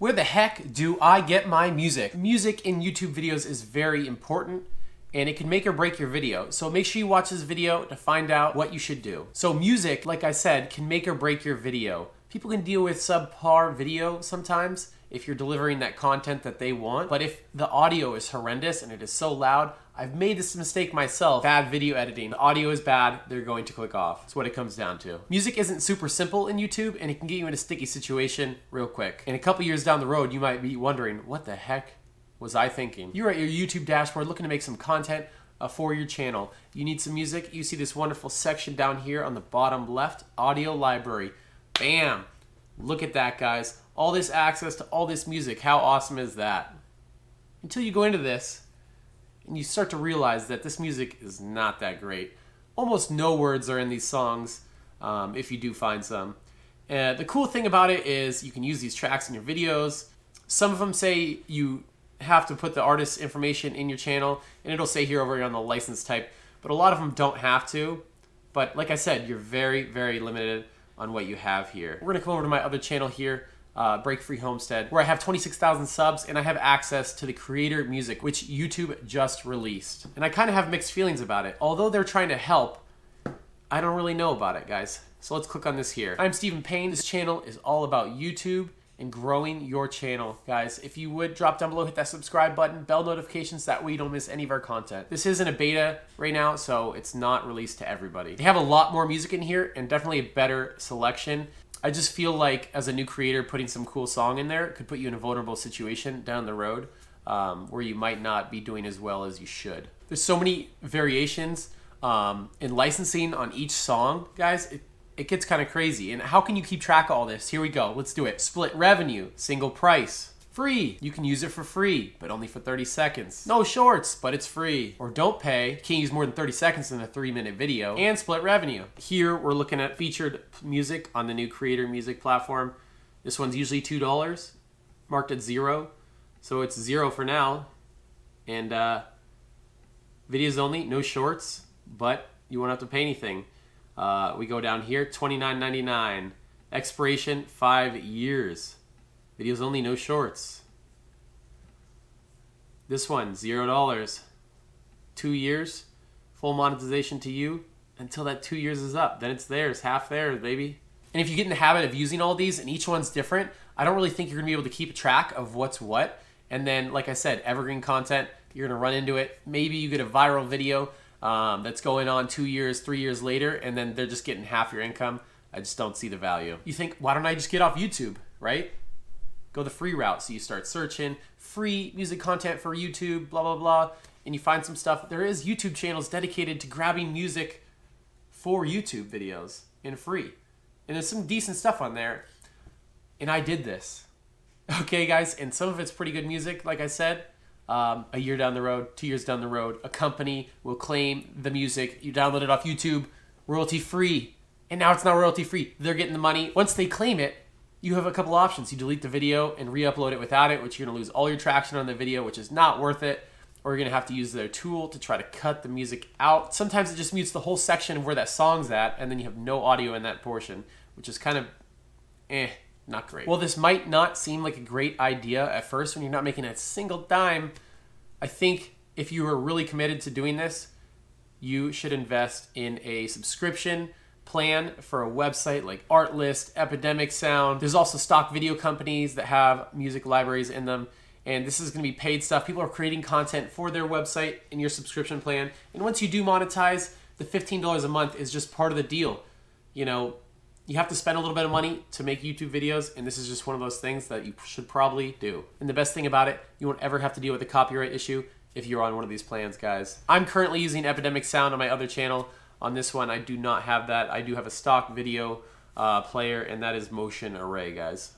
Where the heck do I get my music? Music in YouTube videos is very important and it can make or break your video. So make sure you watch this video to find out what you should do. So music, like I said, can make or break your video. People can deal with subpar video sometimes if you're delivering that content that they want. But if the audio is horrendous and it is so loud, I've made this mistake myself. Bad video editing. The audio is bad, they're going to click off. That's what it comes down to. Music isn't super simple in YouTube and it can get you in a sticky situation real quick. And a couple years down the road, you might be wondering, what the heck was I thinking? You're at your YouTube dashboard looking to make some content for your channel. You need some music. You see this wonderful section down here on the bottom left, audio library. Bam! Look at that, guys. All this access to all this music. How awesome is that? Until you go into this and you start to realize that this music is not that great. Almost no words are in these songs, if you do find some. The cool thing about it is you can use these tracks in your videos. Some of them say you have to put the artist's information in your channel, and it'll say here over here on the license type, but a lot of them don't have to. But like I said, you're very, very limited on what you have here. We're gonna come over to my other channel here, Break Free Homestead, where I have 26,000 subs and I have access to the creator music, which YouTube just released. And I kind of have mixed feelings about it. Although they're trying to help, I don't really know about it, guys. So let's click on this here. I'm Stephen Payne. This channel is all about YouTube and growing your channel. Guys, if you would drop down below, hit that subscribe button, bell notifications, that way you don't miss any of our content. This isn't a beta right now, so it's not released to everybody. They have a lot more music in here and definitely a better selection. I just feel like as a new creator, putting some cool song in there could put you in a vulnerable situation down the road where you might not be doing as well as you should. There's so many variations in licensing on each song, guys. It gets kind of crazy. And how can you keep track of all this? Here we go. Let's do it. Split revenue, single price, free. You can use it for free, but only for 30 seconds. No shorts, but it's free. Or don't pay. Can't use more than 30 seconds in a 3-minute video. And split revenue. Here we're looking at featured music on the new creator music platform. This one's usually $2, marked at 0. So it's 0 for now. And videos only, no shorts, but you won't have to pay anything. We go down here, $29.99. Expiration, 5 years. Videos only, no shorts. This one, $0. 2 years, full monetization to you until that 2 years is up. Then it's theirs, half theirs, baby. And if you get in the habit of using all these and each one's different, I don't really think you're gonna be able to keep track of what's what. And then, like I said, evergreen content, you're gonna run into it. Maybe you get a viral video that's going on 2 years, 3 years later, and then they're just getting half your income. I just don't see the value. You think, why don't I just get off YouTube, right? Go the free route. So you start searching free music content for YouTube, blah, blah, blah, and you find some stuff. There is YouTube channels dedicated to grabbing music for YouTube videos and free. And there's some decent stuff on there. And I did this. Okay, guys, and some of it's pretty good music, like I said. A year down the road, 2 years down the road, a company will claim the music. You download it off YouTube, royalty free. And now it's not royalty free. They're getting the money. Once they claim it, you have a couple options. You delete the video and re-upload it without it, which you're gonna lose all your traction on the video, which is not worth it. Or you're gonna have to use their tool to try to cut the music out. Sometimes it just mutes the whole section of where that song's at, and then you have no audio in that portion, which is kind of not great. Well, this might not seem like a great idea at first when you're not making a single dime. I think if you are really committed to doing this, you should invest in a subscription plan for a website like Artlist, Epidemic Sound. There's also stock video companies that have music libraries in them. And this is gonna be paid stuff. People are creating content for their website in your subscription plan. And once you do monetize, the $15 a month is just part of the deal. You know, you have to spend a little bit of money to make YouTube videos, and this is just one of those things that you should probably do. And the best thing about it, you won't ever have to deal with a copyright issue if you're on one of these plans, guys. I'm currently using Epidemic Sound on my other channel. On this one, I do not have that. I do have a stock video player, and that is Motion Array, guys.